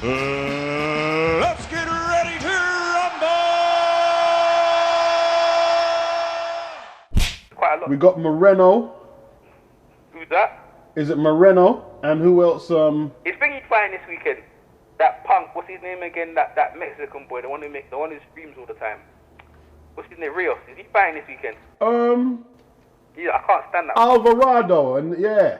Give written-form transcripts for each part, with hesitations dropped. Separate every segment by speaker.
Speaker 1: Let's get ready to rumble!
Speaker 2: Quite a lot.
Speaker 3: We got Moreno.
Speaker 2: Who's that?
Speaker 3: Is it Moreno? And who else?
Speaker 2: He's thinking he's fighting this weekend. That punk, what's his name again? That Mexican boy, the one who screams all the time. What's his name? Rios. Is he fighting this weekend? Yeah, I can't stand that.
Speaker 3: Alvarado, and yeah.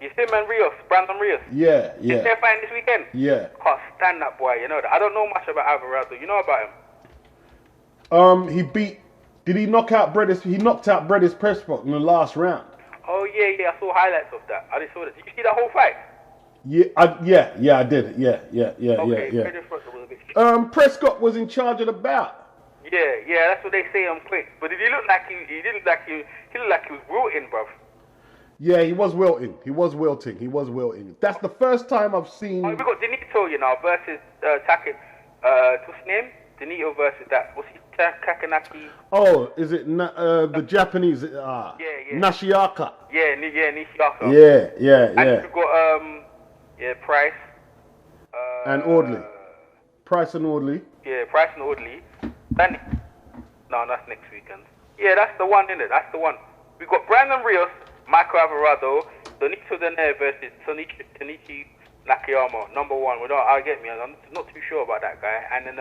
Speaker 2: You see him and Rios, Brandon Rios.
Speaker 3: Yeah.
Speaker 2: Is they fighting this weekend?
Speaker 3: Yeah.
Speaker 2: Can't stand that boy. You know that. I don't know much about Alvarado. You know about him?
Speaker 3: He beat. Did he knock out Bredis? He knocked out Bredis Prescott in the last round.
Speaker 2: Oh yeah. I saw highlights of that. I just saw that. Did you see that whole fight?
Speaker 3: Yeah, I did. Yeah.
Speaker 2: Bredis Prescott was a bit
Speaker 3: Prescott was in charge of the bout.
Speaker 2: Yeah, that's what they say on quick. But did he look like he looked like he was wilting, bruv.
Speaker 3: Yeah, he was wilting. That's the first time I've seen.
Speaker 2: Oh, we got Denito, you know, versus Taken. What's his name? Denito versus that. What's his Kakanaki?
Speaker 3: Oh, is it the Japanese?
Speaker 2: Yeah.
Speaker 3: Nishiaka.
Speaker 2: Yeah, Nishiyaka.
Speaker 3: Yeah.
Speaker 2: And we got Price.
Speaker 3: And Audley. Price and Audley.
Speaker 2: Yeah, Price and Audley. No, that's next weekend. Yeah, that's the one, isn't it? That's the one. We got Brandon Rios, Michael Alvarado, Donito Dene versus Tanichi Nakayama, number one. I'll get me. I'm not too sure about that guy. And then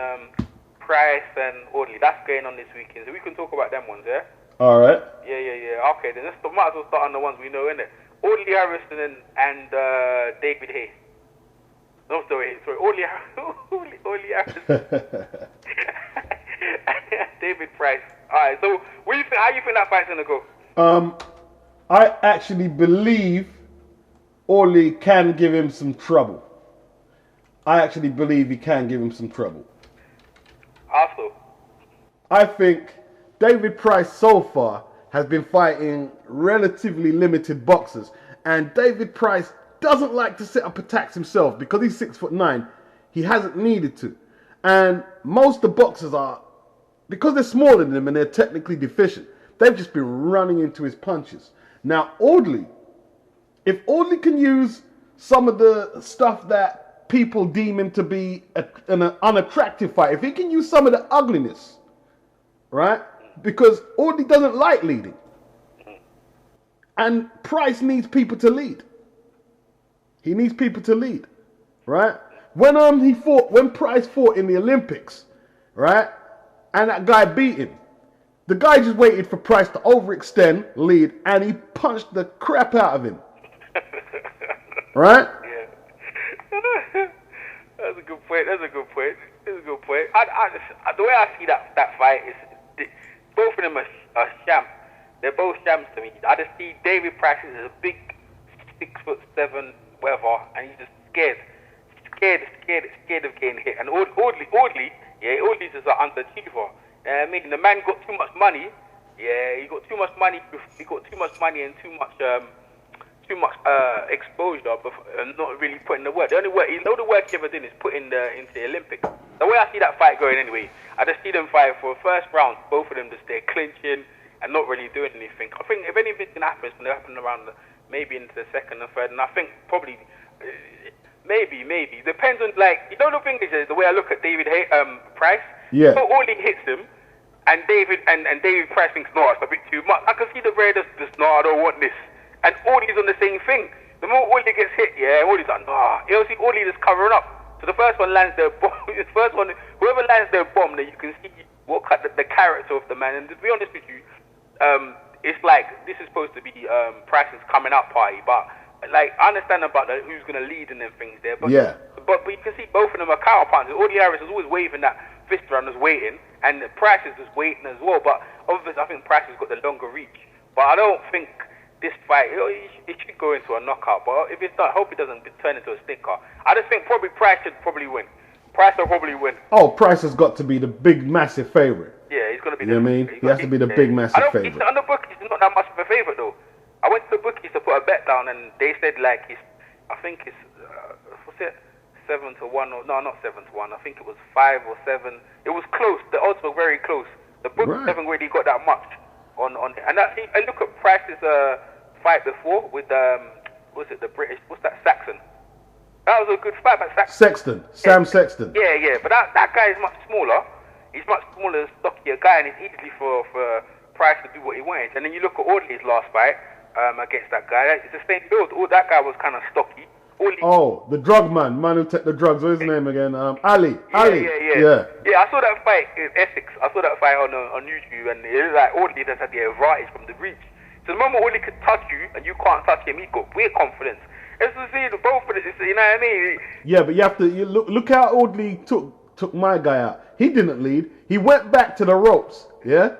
Speaker 2: Price and Audley. That's going on this weekend. So we can talk about them ones, yeah?
Speaker 3: All right.
Speaker 2: Yeah. Okay, then might as well start on the ones we know, innit? Audley Harrison and David Hayes. No, sorry. Audley Harrison. David Price. Alright, so what do you think? How you think that fight's gonna go?
Speaker 3: I actually believe Orly can give him some trouble.
Speaker 2: Also,
Speaker 3: I think David Price so far has been fighting relatively limited boxers, and David Price doesn't like to set up attacks himself because he's 6'9". He hasn't needed to, and most of the boxers are, because they're smaller than him and they're technically deficient, they've just been running into his punches. Now, Audley, if Audley can use some of the stuff that people deem him to be an unattractive fight, if he can use some of the ugliness, right? Because Audley doesn't like leading. And Price needs people to lead. He needs people to lead, right? When Price fought in the Olympics, right? And that guy beat him. The guy just waited for Price to overextend, lead, and he punched the crap out of him. Right?
Speaker 2: Yeah. That's a good point. The way I see that fight is both of them are sham. They're both shams to me. I just see David Price is a big 6'7", whatever, and he's just scared of getting hit. And Audley's is an underachiever. I mean, the man got too much money. Yeah, he got too much money. He got too much money and too much exposure, but not really putting the work. The only work he ever did is put into the Olympics. The way I see that fight going, anyway, I just see them fight for the first round. Both of them just there clinching and not really doing anything. I think if anything can happen, it's going to happen around maybe into the second and third. And I think probably. Maybe. Depends on, like, you know, the thing is the way I look at David Price.
Speaker 3: Yeah.
Speaker 2: So Audley hits him, and David Price thinks, no, it's a bit too much. I can see the red just, no, I don't want this. And Audley's on the same thing. The more Audley gets hit, Audley's like, nah. You'll see Audley just covering up. So the first one lands their bomb. Whoever lands their bomb, then you can see what the character of the man. And to be honest with you, it's like this is supposed to be Price's coming out party, but. Like, I understand about who's going to lead and them things there, but
Speaker 3: yeah.
Speaker 2: But you can see both of them are counter punches. Audley Harris is always waving that fist around, just waiting, and Price is just waiting as well. But obviously, I think Price has got the longer reach. But I don't think this fight, it should go into a knockout. But if it's not, I hope it doesn't turn into a stinker. I just think probably Price should probably win. Price will probably win.
Speaker 3: Oh, Price has got to be the big, massive favorite.
Speaker 2: Yeah, he's going to be.
Speaker 3: You know what I mean? He has to be the big, massive favorite.
Speaker 2: On the book, he's not that much of a favorite though. I went to the bookies to put a bet down, and they said like I think it's 7-1 or no, not 7-1. I think it was 5 or 7. It was close. The odds were very close. The book haven't really got that much on it. And I look at Price's fight before with what's it, the British? What's that, Saxon? That was a good fight, but
Speaker 3: Sexton, Sam Sexton.
Speaker 2: Yeah, but that guy is much smaller. He's much smaller, stockier guy, and it's easy for Price to do what he wants. And then you look at Audley's last fight against that guy. It's the same build. That guy was kind of stocky.
Speaker 3: The drug man who took the drugs. What's his name again? Ali.
Speaker 2: Yeah, I saw that fight in Essex. I saw that fight on YouTube, and it was like Audley just had the advantage from the reach. So the moment Audley could touch you and you can't touch him, he got weird confidence. It's to see the both of it. You know what I mean?
Speaker 3: Yeah, but you have to look how Audley took my guy out. He didn't lead. He went back to the ropes. Yeah.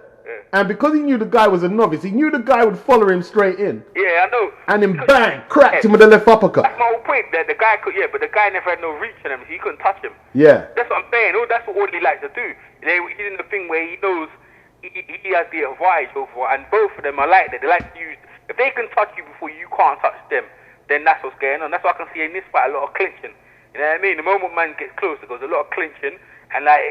Speaker 3: And because he knew the guy was a novice, he knew the guy would follow him straight in.
Speaker 2: Yeah, I know.
Speaker 3: And then bang, cracked him with the left uppercut.
Speaker 2: That's my whole point. That the guy could, but the guy never had no reach on him, so he couldn't touch him.
Speaker 3: Yeah.
Speaker 2: That's what I'm saying. That's what Audley likes to do. He's in the thing where he knows he has the advantage over, and both of them are like that. They like to use. If they can touch you before you can't touch them, then that's what's going on. That's why I can see in this fight a lot of clinching. You know what I mean? The moment man gets close, there goes a lot of clinching. And like,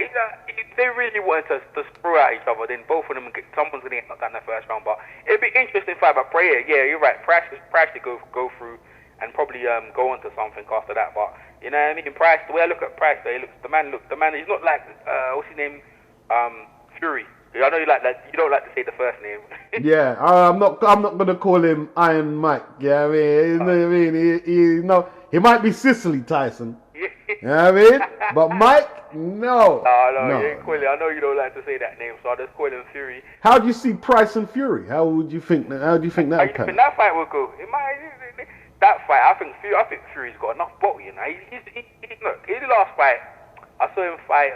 Speaker 2: if they really wanted to throw at each other, then both of them, someone's going to get knocked down in the first round. But it'd be interesting fight. But yeah, you're right. Price should go through and probably go on to something after that. But you know what I mean? Price, the way I look at Price, the man, he's not like what's his name, Fury. I know you don't like to say the first name.
Speaker 3: Yeah, I'm not gonna call him Iron Mike. Yeah, I mean, he might be Sicily Tyson. You know what I mean? But Mike, no.
Speaker 2: No. You ain't calling. I know you don't like to say that name, so I just call him Fury.
Speaker 3: How do you see Price and Fury? How would you think? How do you think that?
Speaker 2: That fight will go. That fight, I think Fury's got enough bottle. You know, look, his last fight, I saw him fight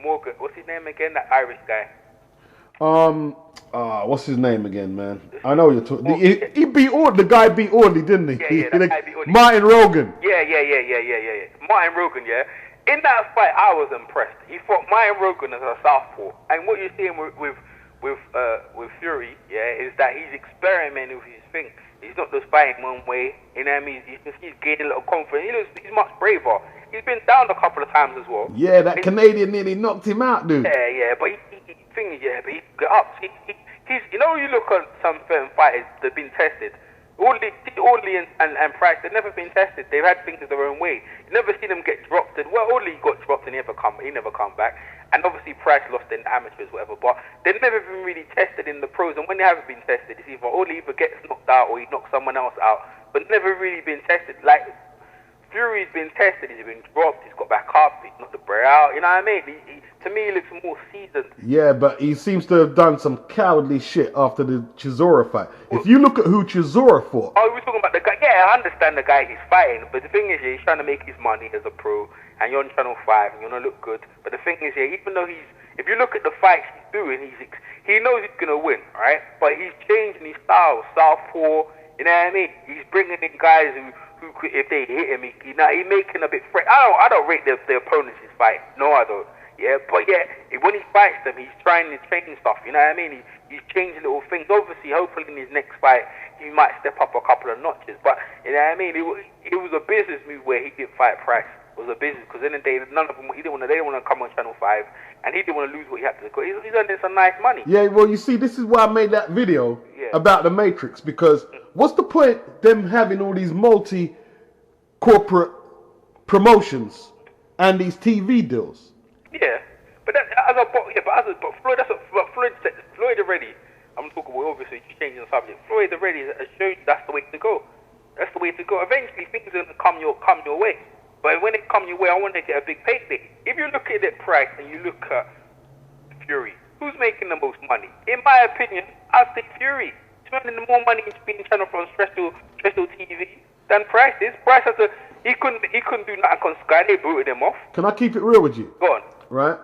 Speaker 2: Morgan. What's his name again? That Irish guy.
Speaker 3: What's his name again, man? I know you're talking. He beat Audley. The guy beat Audley, didn't he?
Speaker 2: Yeah, that guy beat Audley.
Speaker 3: Martin Rogan.
Speaker 2: Yeah. Martin Rogan, yeah. In that fight, I was impressed. He fought Martin Rogan as a southpaw, and what you're seeing with Fury, yeah, is that he's experimenting with his thing. He's not just fighting one way. You know what I mean? He's gaining a little confidence. He's much braver. He's been down a couple of times as well.
Speaker 3: Yeah, that Canadian nearly knocked him out, dude.
Speaker 2: Yeah, but but he got up. He's, you know, you look at some certain fighters that've been tested. Audley and Price, they've never been tested. They've had things their own way. You never see them get dropped. Audley got dropped and he never come back. And obviously Price lost in amateurs, whatever. But they've never been really tested in the pros. And when they haven't been tested, it's either Audley either gets knocked out or he knocks someone else out. But never really been tested. Like Fury's been tested. He's been dropped. He's got back up. He's knocked the bray out. You know what I mean? To me, he looks more seasoned.
Speaker 3: Yeah, but he seems to have done some cowardly shit after the Chisora fight. If you look at who Chisora fought...
Speaker 2: Oh, we're talking about the guy. Yeah, I understand the guy he's fighting, but the thing is, he's trying to make his money as a pro, and you're on Channel 5, and you're going to look good. But the thing is, even though if you look at the fights he's doing, he knows he's going to win, right? But he's changing his style, southpaw, you know what I mean? He's bringing in guys who if they hit him, he's making a bit fresh. I don't rate the opponents he's fighting. No, I don't. Yeah, but yeah, when he fights them, he's trying to change stuff. You know what I mean? He's changing little things. Obviously, hopefully in his next fight, he might step up a couple of notches. But you know what I mean? It was a business move where he didn't fight Price. It was a business because in the day, none of them they didn't want to come on Channel 5, and he didn't want to lose what he had to. He's earning some nice money.
Speaker 3: Yeah, well, you see, this is why I made that video about the Matrix, because what's the point them having all these multi-corporate promotions and these TV deals?
Speaker 2: Yeah, but Floyd, that's what Floyd said. Floyd already. I'm talking about obviously changing the subject. Floyd already has shown that's the way to go. That's the way to go. Eventually, things are gonna come your way. But when it come your way, I want to get a big payday. If you look at that Price and you look at Fury, who's making the most money? In my opinion, I'd say Fury. He's earning more money being channel from terrestrial TV than Price is. Price he couldn't do nothing on Sky. They booted him off.
Speaker 3: Can I keep it real with you?
Speaker 2: Go on.
Speaker 3: Right?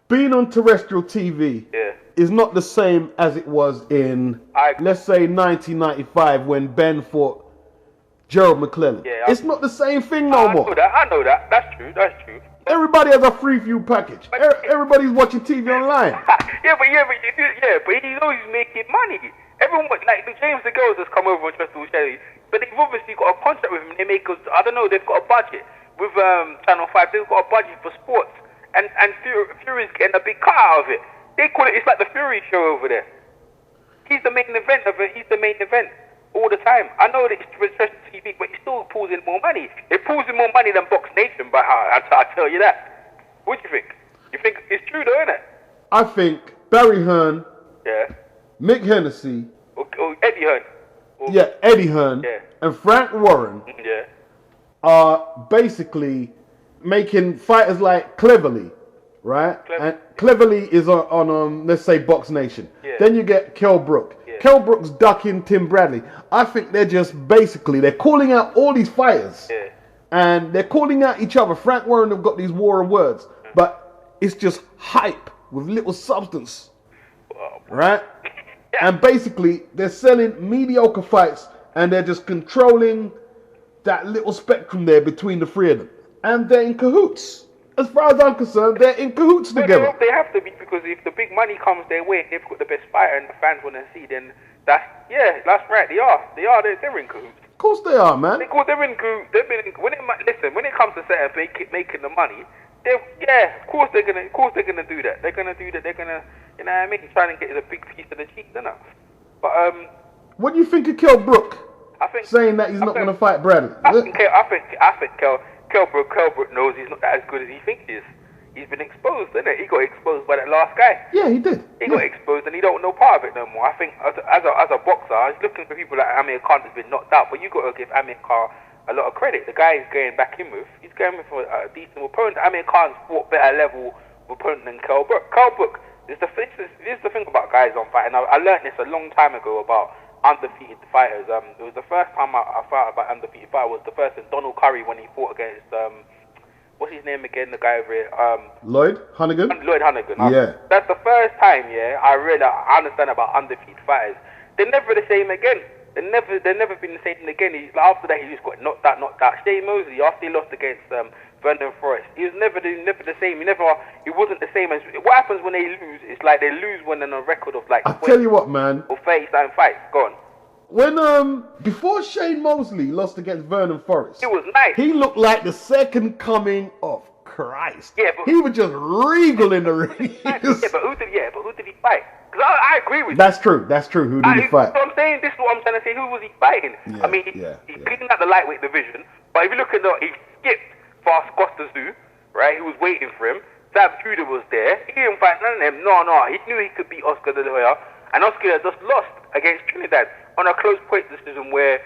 Speaker 3: Being on terrestrial TV is not the same as it was in, let's say, 1995 when Ben fought Gerald McClellan.
Speaker 2: Yeah,
Speaker 3: it's not the same thing no more.
Speaker 2: I know that. That's true.
Speaker 3: Everybody has a free view package. Everybody's watching TV online.
Speaker 2: but he knows he's making money. Everyone, like the James the girls that's come over on Terrestrial Channel, but they've obviously got a contract with him. They make us, I don't know, they've got a budget with Channel 5. They've got a budget for sports, and Fury's getting a big cut out of it. They call it, it's like the Fury show over there. He's the main event of it. He's the main event all the time. I know that it's Terrestrial TV, but he's still pulls in more money. It pulls in more money than Box Nation, but I tell you that. What do you think? You think it's true though, isn't it?
Speaker 3: I think Barry Hearn,
Speaker 2: Yeah.
Speaker 3: Mick Hennessy,
Speaker 2: Or Eddie Hearn.
Speaker 3: Eddie Hearn,
Speaker 2: Yeah.
Speaker 3: and Frank Warren
Speaker 2: Yeah.
Speaker 3: are basically making fighters like Cleverly, right? And Cleverly is on let's say Box Nation.
Speaker 2: Yeah.
Speaker 3: Then you get Kell Brook.
Speaker 2: Yeah.
Speaker 3: Kell Brook's ducking Tim Bradley. I think they're just basically, they're calling out all these fighters.
Speaker 2: Yeah.
Speaker 3: And they're calling out each other. Frank Warren have got these war of words. But it's just hype with little substance. Right? And basically, they're selling mediocre fights and they're just controlling that little spectrum there between the three of them. And they're in cahoots. As far as I'm concerned, they're in cahoots together.
Speaker 2: They have to be, because if the big money comes their way and they've got the best fighter and the fans want to see, then that's right. They're in cahoots.
Speaker 3: Of course they are, man.
Speaker 2: Because they're in cahoots. When it comes to set and making the money, of course they're gonna do that. They're gonna do that. They're gonna, you know what I mean, trying to get a big piece of the cheese, don't they? But
Speaker 3: what do you think of Kell Brook?
Speaker 2: I think
Speaker 3: saying that he's not going to fight Bradley.
Speaker 2: I think Kell Brook knows he's not as good as he thinks he is. He's been exposed, isn't it? He got exposed by that last guy.
Speaker 3: Yeah, he did.
Speaker 2: He got exposed and he don't know part of it no more. I think as a boxer, he's looking for people like Amir Khan who's been knocked out, but you got to give Amir Khan a lot of credit. The guy he's going back in with, he's going with a decent opponent. Amir Khan's fought better level opponent than Kell Brook. Kell Brook, this is the thing about guys on fight, and I learned this a long time ago about undefeated fighters. It was the first time I fought about undefeated fighter was the first in Donald Curry when he fought against what's his name again? The guy over here.
Speaker 3: Lloyd Hunnigan.
Speaker 2: Lloyd Hunnigan.
Speaker 3: Yeah.
Speaker 2: That's the first time. Yeah, I understand about undefeated fighters. They're never the same again. They've never been the same again. After that, he just got knocked out. Shane Mosley, after he lost against Vernon Forrest, he was never the same. He wasn't the same as. What happens when they lose? It's like they lose when they're on a record of like.
Speaker 3: I tell you what, man.
Speaker 2: Or 30-something fights. Go on.
Speaker 3: When before Shane Mosley lost against Vernon Forrest,
Speaker 2: it was nice.
Speaker 3: He looked like the second coming of Christ.
Speaker 2: Yeah, but
Speaker 3: he was just regal in the ring.
Speaker 2: But who did he fight? Because I agree with you.
Speaker 3: That's true. Who did he fight?
Speaker 2: So I'm saying, this is what I'm trying to say. Who was he fighting?
Speaker 3: Yeah,
Speaker 2: I mean, he cleaned out the lightweight division, but if you look at he skipped Fast Costa Zoo, right? He was waiting for him. Sam Judah was there. He didn't fight none of them. No. He knew he could beat Oscar De La Hoya, and Oscar just lost against Trinidad on a close point decision where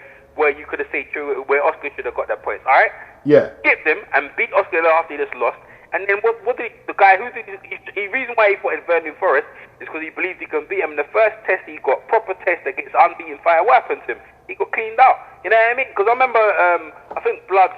Speaker 2: you could have said where Oscar should have got that points. All right?
Speaker 3: Yeah.
Speaker 2: Skipped him and beat Oscar after he just lost. And then what did the guy the reason why he fought in Vernon Forrest is because he believed he can beat him. In the first test he got proper test against unbeaten fighter. What happened to him? He got cleaned out. You know what I mean? Because I remember I think Blood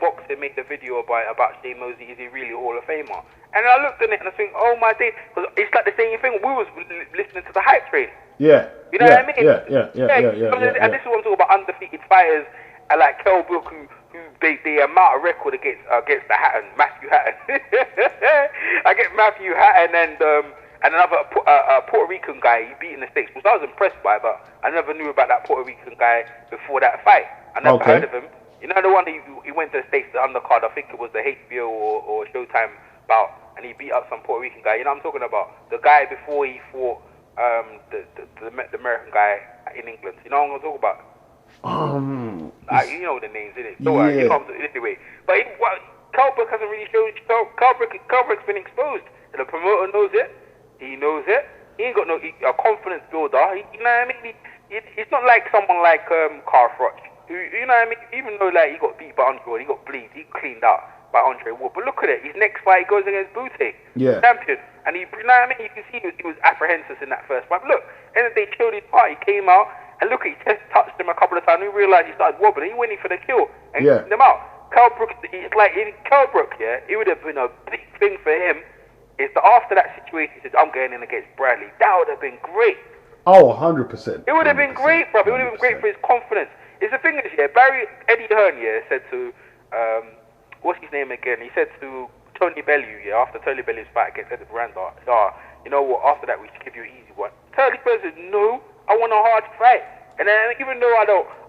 Speaker 2: Boxing made the video about Shane Mosley. Is he really a Hall of Famer? And I looked at it and I think, oh my day, because it's like the same thing. We was listening to the hype train.
Speaker 3: Yeah.
Speaker 2: You know what I mean?
Speaker 3: Yeah.
Speaker 2: And this is what I'm talking about, undefeated fighters like Kell Brook who they amount of record against the Matthew Hatton. Against Matthew Hatton and another Puerto Rican guy he beat in the States, which I was impressed by, but I never knew about that Puerto Rican guy before that fight. I never heard of him. You know the one he went to the States, the undercard, I think it was the HBO or Showtime bout, and he beat up some Puerto Rican guy. You know what I'm talking about? The guy before he fought the American guy in England. You know what I'm talking about? You know the names, innit? So you know anyway. But Kell Brook hasn't really shown. Kell Brook's been exposed, and the promoter knows it. He knows it. He ain't got no a confidence builder. You know what I mean? It's not like someone like Carl Froch, who, you know what I mean? Even though like he got beat by Andre Ward, he got bleed, he cleaned out by Andre Ward. But look at it. His next fight he goes against Bute, champion, and you know what I mean? You can see he was apprehensive in that first fight. Look, and then they killed his part. He came out. And look, he just touched him a couple of times. We realised he started wobbling. He went in for the kill and kicked him out. Kell Brook, it's like in Kell Brook, it would have been a big thing for him. Is that after that situation, he said, "I'm going in against Bradley." That would have been great.
Speaker 3: Oh, 100%.
Speaker 2: It would have been great, bro. It would have been great for his confidence. It's the thing is, Eddie Hearn, said to what's his name again? He said to Tony Bellew, after Tony Bellew's fight against Edward Miranda, you know what? After that, we should give you an easy one. Tony Bellew said, "No. I want a hard fight." And then even though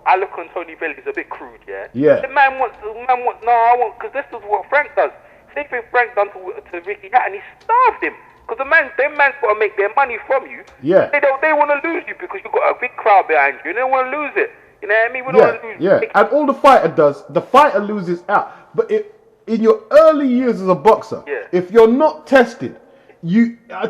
Speaker 2: I look on Tony Bellew as a bit crude, the man wants, because this is what Frank does. Same thing Frank done to Ricky Hatton, he starved him. Because them man's got to make their money from you.
Speaker 3: Yeah.
Speaker 2: They want to lose you because you've got a big crowd behind you, and they want to lose it. You know what I mean? We don't want to lose.
Speaker 3: Yeah. And all the fighter does, the fighter loses out. But in your early years as a boxer, if you're not tested, I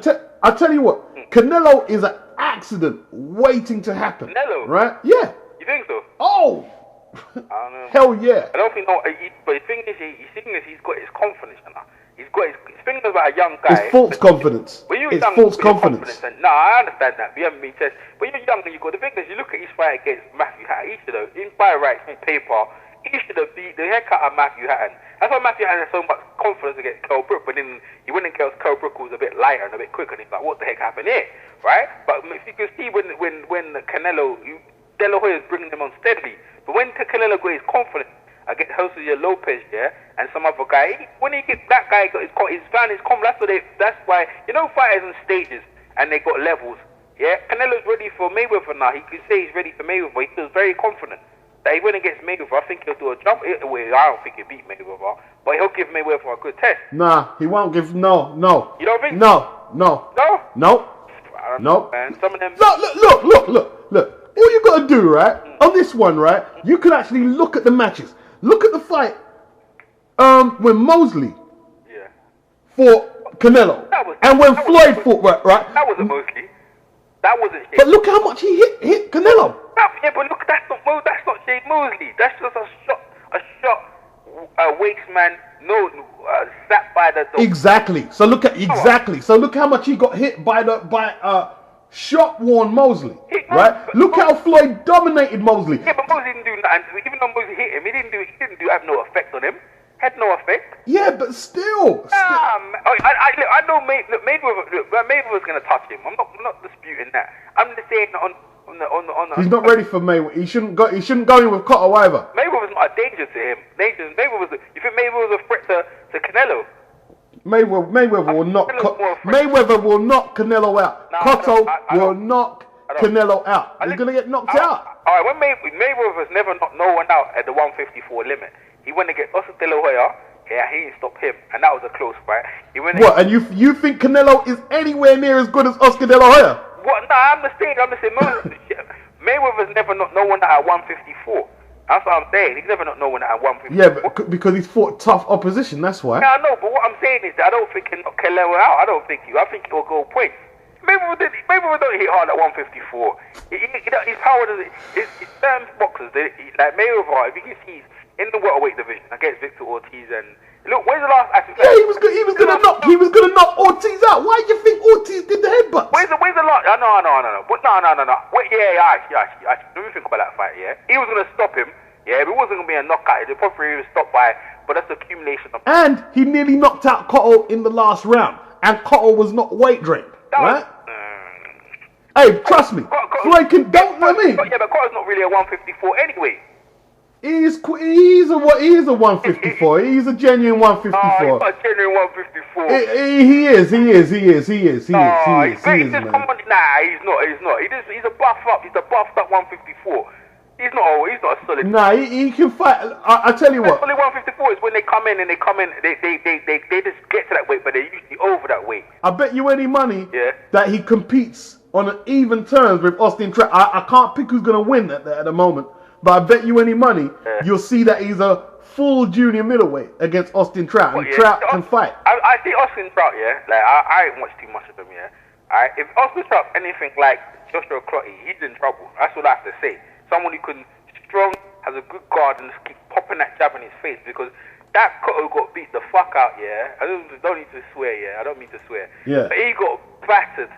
Speaker 3: tell you what, Canelo is an accident waiting to happen.
Speaker 2: Canelo?
Speaker 3: Right? Yeah.
Speaker 2: You think so?
Speaker 3: Oh!
Speaker 2: I don't know.
Speaker 3: Hell yeah.
Speaker 2: I don't think, no, but the thing is, he's got his confidence, you know. He's got his thing about a young guy.
Speaker 3: It's false confidence. It's false confidence.
Speaker 2: No, I understand that. We haven't been tested. But you're young and you got the thing is, you look at his fight against Matthew Hatton. He should have, by rights, on paper, he should have beat the heck out of Matthew Hatton. That's why Matthew Hatton has so much confidence against Kell Brook. But then he went against Kell Brook, who was a bit lighter and a bit quicker. And he's like, what the heck happened here, right? But if you can see when Canelo, De La Hoya is bringing him on steadily. But when Canelo got his confidence against Jose Lopez, and some other guy, when he gets that guy, he's found his confidence. That's why, you know, fighters on stages and they got levels. Yeah, Canelo's ready for Mayweather now. He can say he's ready for Mayweather. He feels very confident that he went against Mayweather. I think he'll do a jump. I don't think he'll beat Mayweather, but he'll give Mayweather a good test.
Speaker 3: Nah, he won't give. No.
Speaker 2: You don't think?
Speaker 3: No.
Speaker 2: No. I don't know, man. Some of them.
Speaker 3: Look. All you gotta do, right, on this one, right, you can actually look at the matches. Look at the fight when Mosley fought Canelo. And when Floyd fought, right?
Speaker 2: That wasn't Mosley. That wasn't Shane.
Speaker 3: But look how much he hit Canelo.
Speaker 2: Yeah, but look, that's not Shane Mosley. That's just a shot, waist man, sat by the door.
Speaker 3: Exactly. So look how much he got hit by shot-worn Mosley, right? Look how Floyd dominated Mosley.
Speaker 2: Yeah, but Mosley didn't do nothing. Even though Mosley hit him, he didn't have no effect on him. Had no effect.
Speaker 3: Yeah, but still.
Speaker 2: I know Mayweather's gonna touch him. I'm not disputing that. I'm just saying on the.
Speaker 3: He's not ready for Mayweather. He shouldn't go in with Cotto either.
Speaker 2: Mayweather's not a danger to him. You think Mayweather was a threat to Canelo?
Speaker 3: Mayweather will knock Canelo out. Cotto will knock Canelo out. He's gonna get knocked out.
Speaker 2: All right, when Mayweather's never knocked no one out at the 154 limit. He went against Oscar De La Hoya. Yeah, he didn't stop him, and that was a close fight.
Speaker 3: And you think Canelo is anywhere near as good as Oscar De La Hoya?
Speaker 2: What? Nah, I'm just saying. Mayweather's never knocked no one out at 154. That's what I'm saying. He's never knocked no one out at 154.
Speaker 3: Yeah, but because he's fought tough opposition, that's why.
Speaker 2: Yeah, I know, but what I'm saying is that I don't think he'll knock Canelo out. I think he'll go points. Mayweather don't hit hard at 154. His power doesn't. His certain boxers, like Mayweather, if you can see, in the welterweight division against Victor Ortiz and look, where's the last?
Speaker 3: Yeah, he was gonna knock Ortiz out. Why do you think Ortiz did the headbutt?
Speaker 2: Where's the last? No. But no. Wait, let me think about that fight. Yeah, he was gonna stop him. Yeah, if it wasn't gonna be a knockout, it probably was stopped by. But that's accumulation of.
Speaker 3: And he nearly knocked out Cotto in the last round, and Cotto was not weight drained, right? Hey, trust me, Floyd can don't know me.
Speaker 2: Yeah, but Cotto's not really a 154 anyway.
Speaker 3: He's a 154. He's a genuine 154.
Speaker 2: Oh, he's not a genuine 154.
Speaker 3: He is, man.
Speaker 2: He's not. He's a buff up. He's a buffed up 154. He's not a solid.
Speaker 3: Nah, he can fight. I tell you what.
Speaker 2: Solid 154 is when they come in, they just get to that weight, but they're usually over that weight.
Speaker 3: I bet you any money that he competes on an even terms with Austin Trout. I can't pick who's gonna win at the moment. But I bet you any money, you'll see that he's a full junior middleweight against Austin Trout. And Trout can fight.
Speaker 2: I see Austin Trout, like, I ain't watched too much of him, Alright, if Austin Trout's anything like Joshua Clotty, he's in trouble. That's what I have to say. Someone who can strong, has a good guard, and just keep popping that jab in his face, because that Cotto got beat the fuck out, I don't need to swear, I don't mean to swear.
Speaker 3: Yeah.
Speaker 2: But he got battered,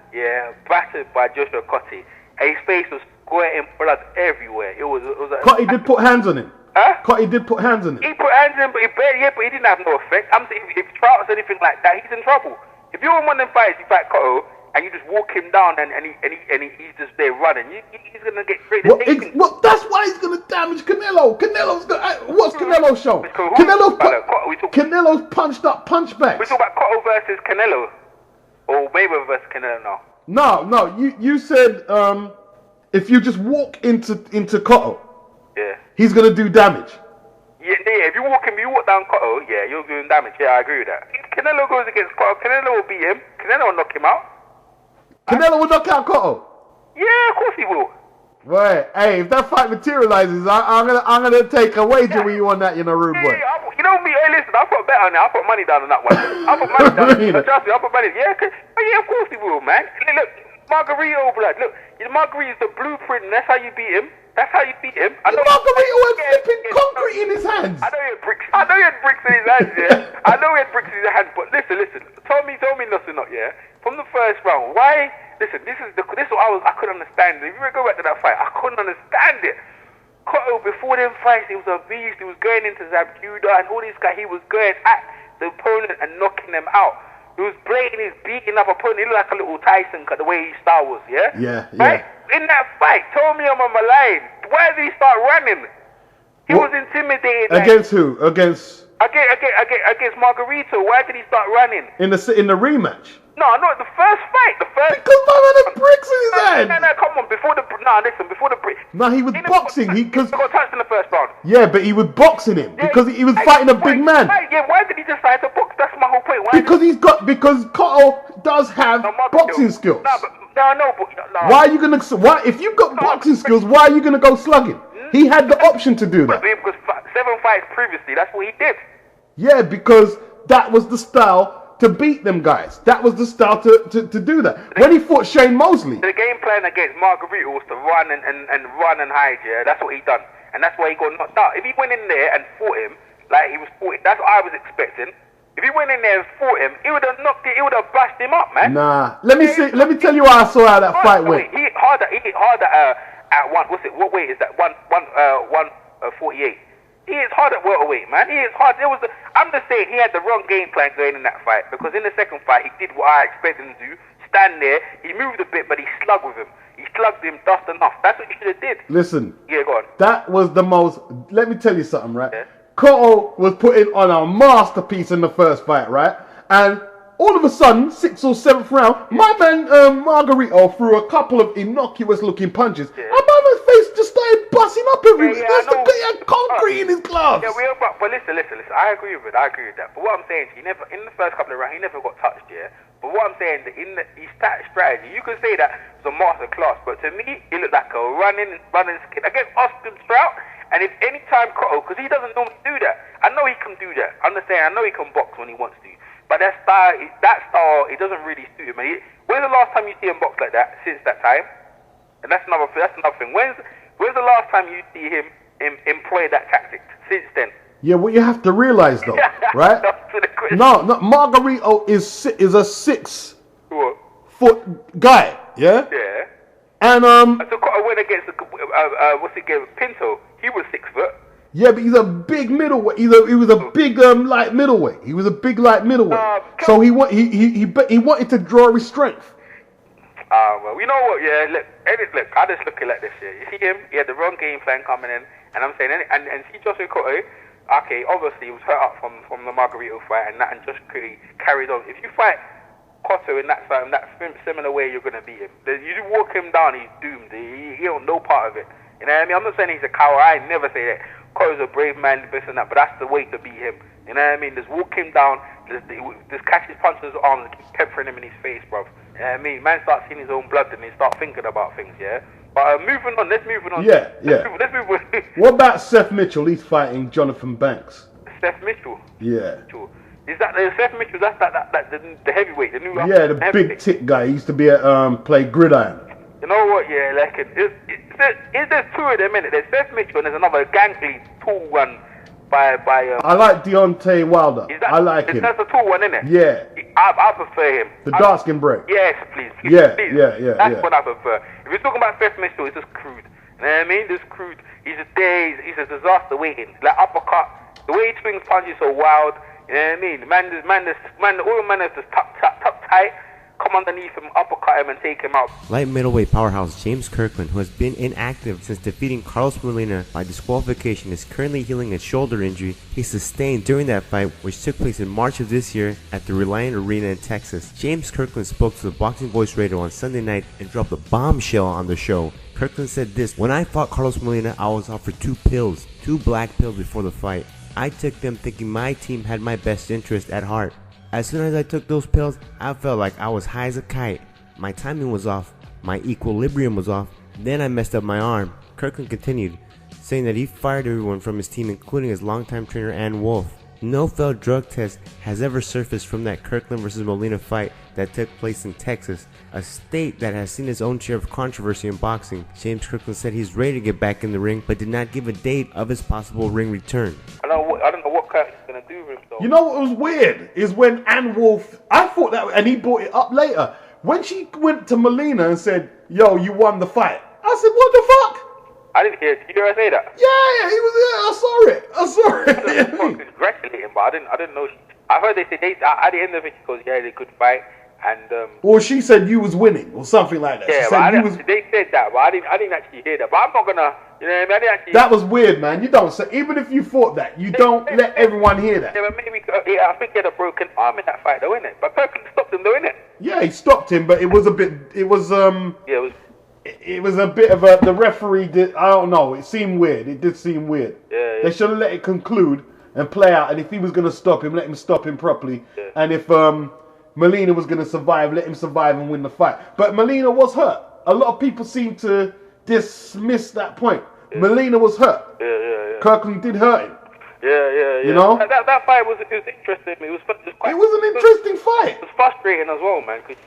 Speaker 2: battered by Joshua Clotty. And his face was squirting blood everywhere. It was
Speaker 3: Cotty did put hands on him.
Speaker 2: Huh?
Speaker 3: Cotty did put hands on him.
Speaker 2: He put hands on him, but he didn't have no effect. I'm saying if Trout's anything like that, he's in trouble. If you're in one of them fights, you fight Cotto, and you just walk him down, and he's just there running, he's gonna get straight to taken.
Speaker 3: Well, that's why he's gonna damage Canelo. What's Canelo shown? Canelo's punched up punch bags.
Speaker 2: We talk about Cotto versus Canelo, or Mayweather versus Canelo now.
Speaker 3: No, you said if you just walk into Cotto, he's gonna do damage.
Speaker 2: Yeah, if you walk down Cotto, you're doing damage. Yeah, I agree with that. If Canelo goes against Cotto, Canelo will beat him. Canelo will knock him out.
Speaker 3: Canelo will knock out Cotto.
Speaker 2: Yeah, of course he will.
Speaker 3: Boy, hey, if that fight materializes, I'm gonna take a wager with you on that, rude boy.
Speaker 2: Yeah, you know me. Hey, listen, I put a bet on it. I put money down on that one. I put money down. Trust me, I put money. Yeah, of course he will, man. Look, Margarito, blood. Look, Margarito's the blueprint, and that's how you beat him. That's how you beat him.
Speaker 3: Margarito was flipping concrete in his hands.
Speaker 2: I know he had bricks. In his hands, yeah. I know he had bricks in his hands, but listen. Tell me nothing, not yeah. From the first round, why? Listen, this is what I couldn't understand. If you go back to that fight, I couldn't understand it. Cotto, before them fights, he was a beast. He was going into Zabjuda and all these guys. He was going at the opponent and knocking them out. He was beating up opponent. He looked like a little Tyson, the way his style was, yeah?
Speaker 3: Yeah.
Speaker 2: Right? In that fight, tell me I'm on my line. Why did he start running? He was intimidated.
Speaker 3: Against who? Against
Speaker 2: Margarito. Why did he start running?
Speaker 3: In the rematch?
Speaker 2: No, the first fight.
Speaker 3: Because my man had bricks in his hand.
Speaker 2: No, come on. Before the bricks.
Speaker 3: No, he was boxing. He
Speaker 2: got touched in the first round.
Speaker 3: Yeah, but he was boxing him because he was fighting a big man.
Speaker 2: Why did he decide to box? That's my whole point.
Speaker 3: Because Cotto does have boxing skills.
Speaker 2: No.
Speaker 3: Why are you gonna? If you've got boxing skills, why are you gonna go slugging? He had the option to do that.
Speaker 2: Because 7 fights previously, that's what he did.
Speaker 3: Yeah, because that was the style to beat them guys. That was the style to do that. When he fought Shane Mosley.
Speaker 2: The game plan against Margarito was to run and hide, yeah. That's what he done. And that's why he got knocked out. If he went in there and fought him, like he was fought, that's what I was expecting. If he went in there and fought him, he would have bashed him up, man.
Speaker 3: Nah. Let me tell you how I saw how that fight went.
Speaker 2: He hit harder at one, what weight is that? 148. He is hard at welterweight, man. He is hard. I'm just saying he had the wrong game plan going in that fight, because in the second fight he did what I expected him to do. Stand there, he moved a bit, but he slugged with him. He slugged him dust enough. That's what he should have did.
Speaker 3: Listen.
Speaker 2: Yeah, go on.
Speaker 3: That was the most. Let me tell you something, right?
Speaker 2: Yeah.
Speaker 3: Cotto was putting on a masterpiece in the first fight, right? And all of a sudden, 6th or 7th round, my man Margarito threw a couple of innocuous-looking punches.
Speaker 2: Yeah.
Speaker 3: And my man's face just started busting up everywhere. He had concrete in his gloves.
Speaker 2: Yeah, but listen. I agree with that. But what I'm saying, in the first couple of rounds, he never got touched, yeah. But what I'm saying, his strategy, you can say that it was a master class. But to me, it looked like a running skid against Austin Trout. And if any time Cotto, because he doesn't normally do that. I know he can do that. I'm just saying, I know he can box when he wants to. But that style, it doesn't really suit him. When's the last time you see him box like that? Since that time, and that's another thing. When's the last time you see him employ that tactic? Since then.
Speaker 3: Yeah, what you have to realize though, right? No, Margarito is a 6-foot guy, yeah.
Speaker 2: Yeah.
Speaker 3: And
Speaker 2: So Cotto went against Pinto. He was 6 foot.
Speaker 3: Yeah, but he's a big middleweight. He was a big light middleweight. He was a big light middleweight. So he wanted to draw his strength.
Speaker 2: Well, you know what? Yeah, look, I just look at it like this. Yeah, you see him? He had the wrong game plan coming in, and I'm saying, and see Joshua Cotto. Okay, obviously he was hurt up from the Margarito fight, and just carried on. If you fight Cotto in that similar way, you're gonna beat him. You walk him down, he's doomed. He don't know part of it. You know what I mean? I'm not saying he's a coward. I never say that. Cotto's a brave man, this and that, but that's the way to beat him. You know what I mean? Just walk him down, just catch his punches in his arms and keep peppering him in his face, bro. You know what I mean? Man starts seeing his own blood and he start thinking about things, yeah? But moving on, let's move on. Let's move on.
Speaker 3: What about Seth Mitchell? He's fighting Jonathan Banks.
Speaker 2: Seth Mitchell?
Speaker 3: Yeah.
Speaker 2: Is that Seth Mitchell? That's the heavyweight, the new.
Speaker 3: Yeah, the big tit guy. He used to be play gridiron.
Speaker 2: You know what? Yeah, like there's 2 of them in it. There's Seth Mitchell and there's another gangly tall one by.
Speaker 3: I like Deontay Wilder. I like him.
Speaker 2: That's a tall one, isn't it?
Speaker 3: Yeah.
Speaker 2: I prefer him.
Speaker 3: The dark skin break.
Speaker 2: Yes, please.
Speaker 3: Yeah.
Speaker 2: That's what I prefer. If you're talking about Seth Mitchell, it's just crude. You know what I mean? Just crude. He's just there. He's a disaster waiting. Like uppercut. The way he swings punches so wild. You know what I mean? All the man is just tuck tight. Come underneath him, uppercut him, and take him out.
Speaker 4: Light middleweight powerhouse James Kirkland, who has been inactive since defeating Carlos Molina by disqualification, is currently healing a shoulder injury he sustained during that fight, which took place in March of this year at the Reliant Arena in Texas. James Kirkland spoke to the Boxing Voice Radio on Sunday night and dropped a bombshell on the show. Kirkland said this: "When I fought Carlos Molina, I was offered 2 pills, 2 black pills before the fight. I took them thinking my team had my best interest at heart. As soon as I took those pills, I felt like I was high as a kite. My timing was off, my equilibrium was off, Then I messed up my arm. Kirkland continued, saying that he fired everyone from his team, including his longtime trainer Ann Wolfe. No failed drug test has ever surfaced from that Kirkland vs. Molina fight that took place in Texas, a state that has seen its own share of controversy in boxing. James Kirkland said he's ready to get back in the ring, but did not give a date of his possible ring return.
Speaker 2: I don't know what Kirkland's going to do with him, though.
Speaker 3: You know what was weird is when Ann Wolfe, I thought that, and he brought it up later, when she went to Molina and said, yo, you won the fight. I said, what the fuck?
Speaker 2: I didn't hear. Did you hear her say that?
Speaker 3: Yeah, he was there. I saw it.
Speaker 2: Congratulate him, but I didn't know. I heard they said at the end of it, she goes, yeah, they could fight, and
Speaker 3: Or she said you was winning, or something like that.
Speaker 2: Yeah,
Speaker 3: she
Speaker 2: but they said that, but I didn't actually hear that. But I'm not gonna, you know what I mean? I didn't actually.
Speaker 3: That was weird, man. You don't say, even if you thought that, you don't let everyone hear that.
Speaker 2: Yeah, but maybe I think he had a broken arm in that fight, though, innit? But Kirkland stopped him, though, innit?
Speaker 3: Yeah, he stopped him, but it was a bit. It was
Speaker 2: Yeah, it was.
Speaker 3: It was a bit of a. The referee did. I don't know. It seemed weird. It did seem weird.
Speaker 2: Yeah.
Speaker 3: They should have let it conclude and play out. And if he was going to stop him, let him stop him properly.
Speaker 2: Yeah.
Speaker 3: And if Molina was going to survive, let him survive and win the fight. But Molina was hurt. A lot of people seem to dismiss that point.
Speaker 2: Yeah.
Speaker 3: Molina was hurt.
Speaker 2: Yeah.
Speaker 3: Kirkland did hurt him.
Speaker 2: Yeah.
Speaker 3: You know?
Speaker 2: That fight was interesting. It was
Speaker 3: an interesting fight.
Speaker 2: It was frustrating as well, man. Cause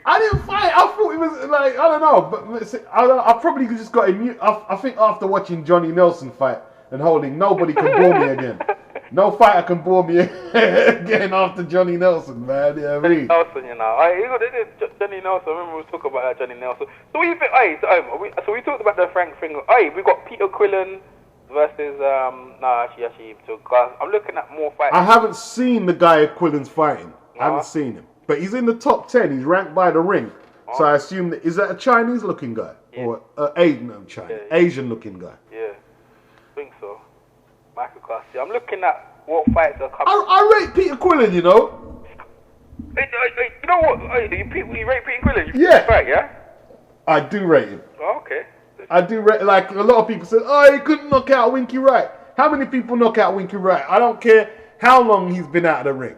Speaker 3: I didn't fight. I thought it was like, I don't know, but I probably just got immune. I think after watching Johnny Nelson fight and holding, nobody can bore me again. No fighter can bore me again after Johnny Nelson, man. Yeah, I mean.
Speaker 2: Nelson, you know. Johnny Nelson. I remember we were talking about that Johnny Nelson. So what do you think? So we talked about the Frank thing. We got Peter Quillen versus actually. So I'm looking at more fights.
Speaker 3: I haven't seen the guy Quillen's fighting. I haven't seen him, but he's in the top 10. He's ranked by the ring. So I assume that is that a Chinese-looking guy or Asian-looking guy?
Speaker 2: Yeah, I think so. Michael Garcia. I'm looking at what fights are coming.
Speaker 3: I rate Peter Quillen, you know.
Speaker 2: Hey, you know what? You rate Peter Quillen?
Speaker 3: Yeah.
Speaker 2: Right, yeah?
Speaker 3: I do rate him.
Speaker 2: Oh, okay.
Speaker 3: I do rate, like a lot of people said, oh, he couldn't knock out Winky Wright. How many people knock out Winky Wright? I don't care how long he's been out of the ring.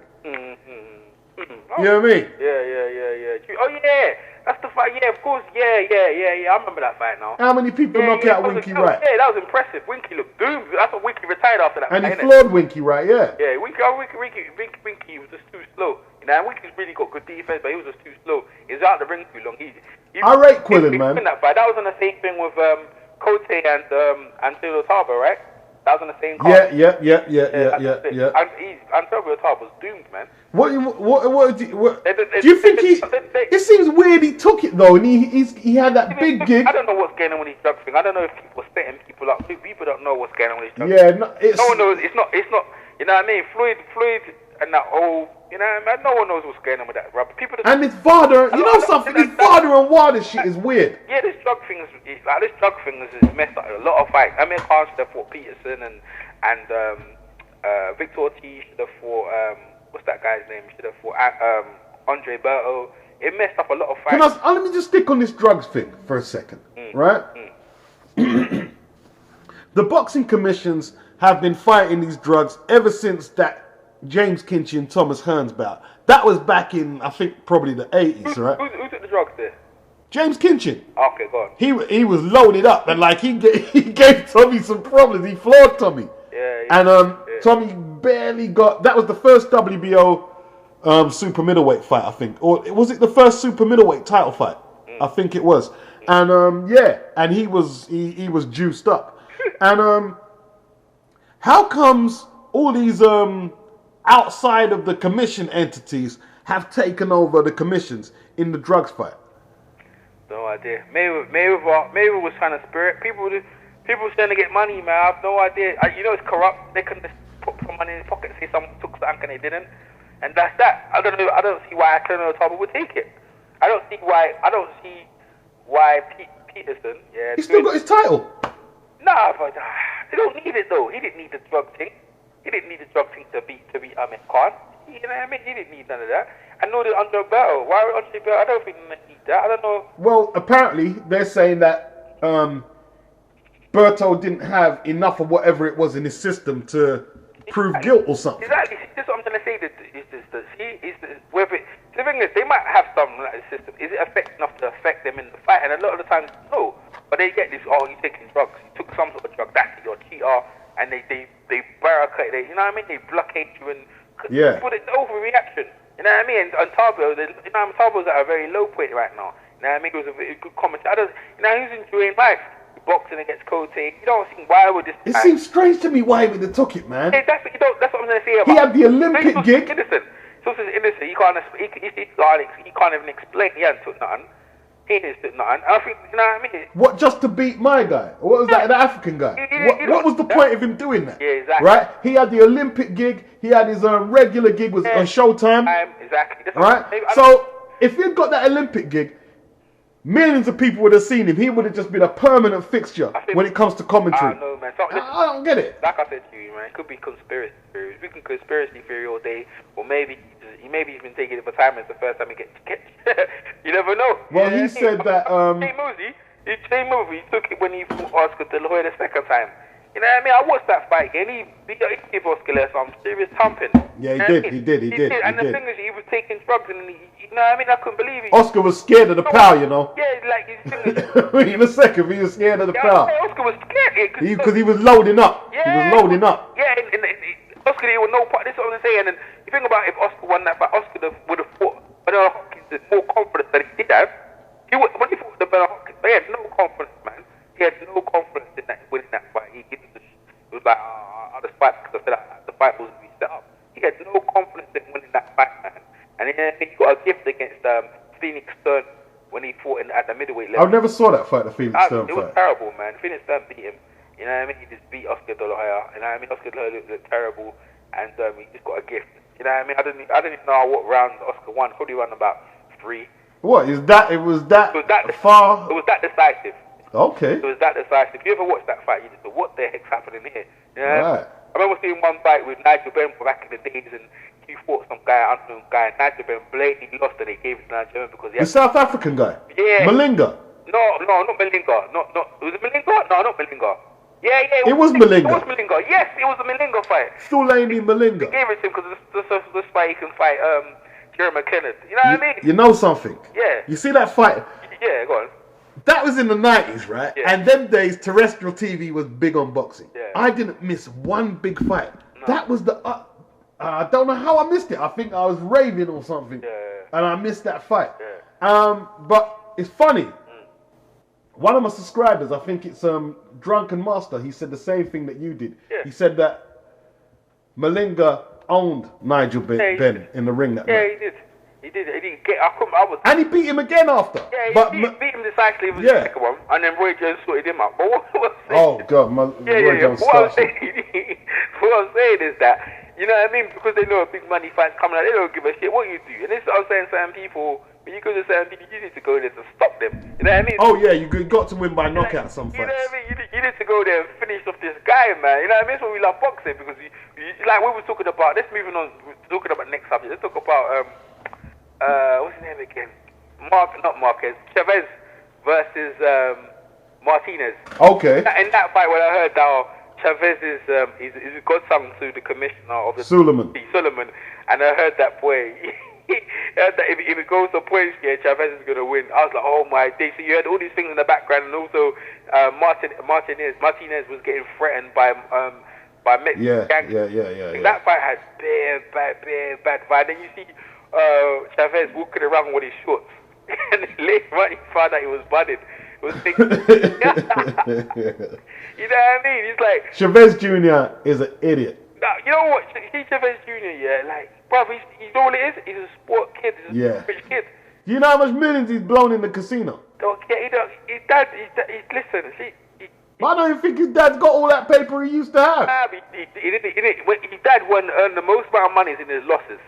Speaker 2: Oh,
Speaker 3: you know what I mean?
Speaker 2: Yeah. Oh, yeah. That's the fight. Yeah, of course. Yeah. I remember that fight now.
Speaker 3: How many people knock out Winky Wright?
Speaker 2: Yeah, that was impressive. Winky looked doomed. That's what Winky retired after that.
Speaker 3: And he floored Winky Wright, yeah.
Speaker 2: Yeah, Winky was just too slow. You know, Winky's really got good defense, but he was just too slow. He was out the ring too long.
Speaker 3: I rate Quillen, man.
Speaker 2: That fight. That was on the same thing with Kote and Antonio Tarver, right? That was on the same card.
Speaker 3: Yeah.
Speaker 2: And Antonio Tarver was doomed, man.
Speaker 3: What do you think it seems weird he took it though, and he had that big gig.
Speaker 2: I don't know what's going on with his drug thing. I don't know if people are setting people up. People don't know what's going on with his drug thing. No one knows. It's not. You know what I mean? Floyd, and that whole. You know what I mean? No one knows what's going on with that, bro.
Speaker 3: And this Varder, you know something? This Varder and Wilder shit is weird.
Speaker 2: Yeah, this drug thing is messed up. A lot of fights. Amir Khan should have fought Peterson, and Victor Ortiz should have fought. What's that guy's name? Should have fought Andre Berto. It messed up a lot of fights.
Speaker 3: Let me just stick on this drugs thing for a second, right? The boxing commissions have been fighting these drugs ever since that James Kinchy and Thomas Hearns bout. That was back in, I think, probably the 80s, right?
Speaker 2: Who took the drugs there?
Speaker 3: James Kinchy.
Speaker 2: Okay, go on.
Speaker 3: He was loaded up, and like he gave Tommy some problems. He floored Tommy. And Tommy barely got. That was the first WBO super middleweight fight, I think, or was it the first super middleweight title fight? I think it was. And and he was juiced up. And how comes all these outside of the commission entities have taken over the commissions in the drugs fight?
Speaker 2: No idea. Mayweather was trying to spirit people. People trying to get money, man. I have no idea. You know it's corrupt. They can just put some money in his pocket, say someone took something and they didn't, and that's that. I don't know. I don't see why Colonel Tarver would take it. I don't see why Peterson. Yeah.
Speaker 3: He's still got his title.
Speaker 2: Nah, but they don't need it though. He didn't need the drug thing. He didn't need the drug thing to beat Amir Khan. You know what I mean? He didn't need none of that. I know that under Bell. Why under Bell? I don't think they need that. I don't know.
Speaker 3: Well, apparently they're saying that Berto didn't have enough of whatever it was in his system to prove guilt or something.
Speaker 2: Exactly. That's what I'm trying to say. The thing is, they might have something like the system. Is it enough to affect them in the fight? And a lot of the times, no. But But they get this, oh, you're taking drugs. You took some sort of drug, that's your cheater. And they barricade, you know what I mean? They blockade you and put an overreaction. You know what I mean? And Tarbo, Tarbo's at a very low point right now. You know what I mean? It was a very good commentator. You know, he's enjoying life. Boxing against Cote. You don't think why would this?
Speaker 3: It seems strange to me why they took it, man.
Speaker 2: Yeah, that's what I'm going to say about.
Speaker 3: He had the Olympic gig.
Speaker 2: Innocent. So he's innocent. He can't even explain. He hasn't took nothing. He didn't took nothing. I think, you know what I mean?
Speaker 3: What, just to beat my guy? Or what was that, the African guy? What was the point of him doing that?
Speaker 2: Yeah, exactly.
Speaker 3: Right? He had the Olympic gig. He had his regular gig was on Showtime.
Speaker 2: Exactly.
Speaker 3: Right? So if he'd got that Olympic gig, millions of people would have seen him. He would have just been a permanent fixture when it comes to commentary.
Speaker 2: I know, man.
Speaker 3: I don't get it.
Speaker 2: Like I said to you, man, it could be conspiracy theories. We can conspiracy theory all day, or maybe he's been taking it for time. It's the first time he gets catch. You never know.
Speaker 3: Well, he said that.
Speaker 2: Same movie. He took it when he fought Oscar De La Hoya the second time. You know what I mean? I watched that fight again. He gave Oscar some serious thumping.
Speaker 3: Yeah, he did.
Speaker 2: And the thing is, he was taking drugs, and you know what I mean? I couldn't believe it.
Speaker 3: Oscar was scared of the power, you know.
Speaker 2: Yeah, like his thing is.
Speaker 3: In a second, he was scared of the power.
Speaker 2: Oscar was scared
Speaker 3: because he was loading up.
Speaker 2: Yeah,
Speaker 3: he was loading up.
Speaker 2: Yeah, and Oscar, he was no part. This is what I'm saying. And you think about if Oscar won that fight, Oscar would have fought Bernard Hopkins with more confidence than he did have. When he fought the Bernard Hopkins, he had no confidence, man. He had no confidence in that winning that fight. It was like, I'll just fight because I said the fight was be set up. He had no confidence in winning that fight, man. And then he got a gift against Phoenix Stern when he fought at the middleweight level.
Speaker 3: I never saw that fight, the Phoenix Stern fight.
Speaker 2: It was terrible, man. Phoenix Stern beat him. You know what I mean? He just beat Oscar De La Hoya. You know what I mean? Oscar De La Hoya looked terrible, and he just got a gift. You know what I mean? I didn't even know what round Oscar won. Probably won about 3.
Speaker 3: What is that? It was that far.
Speaker 2: It was that decisive.
Speaker 3: Okay.
Speaker 2: It was that decisive. If you ever watched that fight, you just thought, what the heck's happening here? You know?
Speaker 3: Right.
Speaker 2: I remember seeing one fight with Nigel Benn back in the days, and he fought some guy, unknown guy. Nigel Benn blatantly lost, and they gave it to Nigel Benn because he had...
Speaker 3: The South African guy?
Speaker 2: Yeah.
Speaker 3: Malinga?
Speaker 2: No, not Malinga. Was it Malinga? No, not Malinga. Yeah.
Speaker 3: It was Malinga.
Speaker 2: It was Malinga. Yes, it was the Malinga fight.
Speaker 3: Thulani Malinga.
Speaker 2: They gave it to him because this fight he can fight Jerry McKinnon. You know what I mean?
Speaker 3: You know something?
Speaker 2: Yeah.
Speaker 3: You see that fight?
Speaker 2: Yeah, go on.
Speaker 3: That was in the 90s, right?
Speaker 2: Yeah.
Speaker 3: And them days, terrestrial TV was big on boxing.
Speaker 2: Yeah.
Speaker 3: I didn't miss one big fight.
Speaker 2: No.
Speaker 3: That was the... I don't know how I missed it. I think I was raving or something.
Speaker 2: Yeah.
Speaker 3: And I missed that fight.
Speaker 2: Yeah.
Speaker 3: But it's funny. One of my subscribers, I think it's Drunken Master, he said the same thing that you did.
Speaker 2: Yeah.
Speaker 3: He said that Malinga owned Nigel Benn in the ring that night.
Speaker 2: He did. He didn't get... I was...
Speaker 3: And he beat him again after.
Speaker 2: Yeah,
Speaker 3: but
Speaker 2: he beat him decisively with the second one, and then Roy Jones sorted him out. But what was
Speaker 3: oh, God, Roy Jones
Speaker 2: what I'm saying is that, you know what I mean? Because they know a big money fight's coming out, they don't give a shit what you do. And this is what I'm saying, certain people... When you go to certain people, you need to go there to stop them. You know what I mean?
Speaker 3: Oh, yeah, you got to win by knockout some fights.
Speaker 2: You know what I mean? You need to go there and finish off this guy, man. You know what I mean? That's why we love boxing, because like we were talking about, let's move on, we're talking about next subject. Let's talk about, what's his name again? Not Marquez, Chavez versus Martinez.
Speaker 3: Okay.
Speaker 2: In that fight, when I heard that Chavez is he's got something to the commissioner of the
Speaker 3: Suleiman,
Speaker 2: and I heard that boy. If it goes to points, yeah, Chavez is going to win. I was like, oh my day. So you had all these things in the background, and also Martinez was getting threatened by Mexican gangsters.
Speaker 3: Yeah.
Speaker 2: That fight had bad fight. Then you see Chavez walking around with his shorts, and later on he found out he was budded. It was thinking, you know what I mean? He's like
Speaker 3: Chavez Jr. is an idiot.
Speaker 2: Now, you know what? See Chavez Jr. Yeah, like, bruv, you know what it is? He's a sport kid. He's a rich kid.
Speaker 3: Do you know how much millions he's blown in the casino?
Speaker 2: His dad, listen,
Speaker 3: but I don't even think his dad's got all that paper he used to have.
Speaker 2: Nah, he didn't. His dad earned the most amount of money in his losses.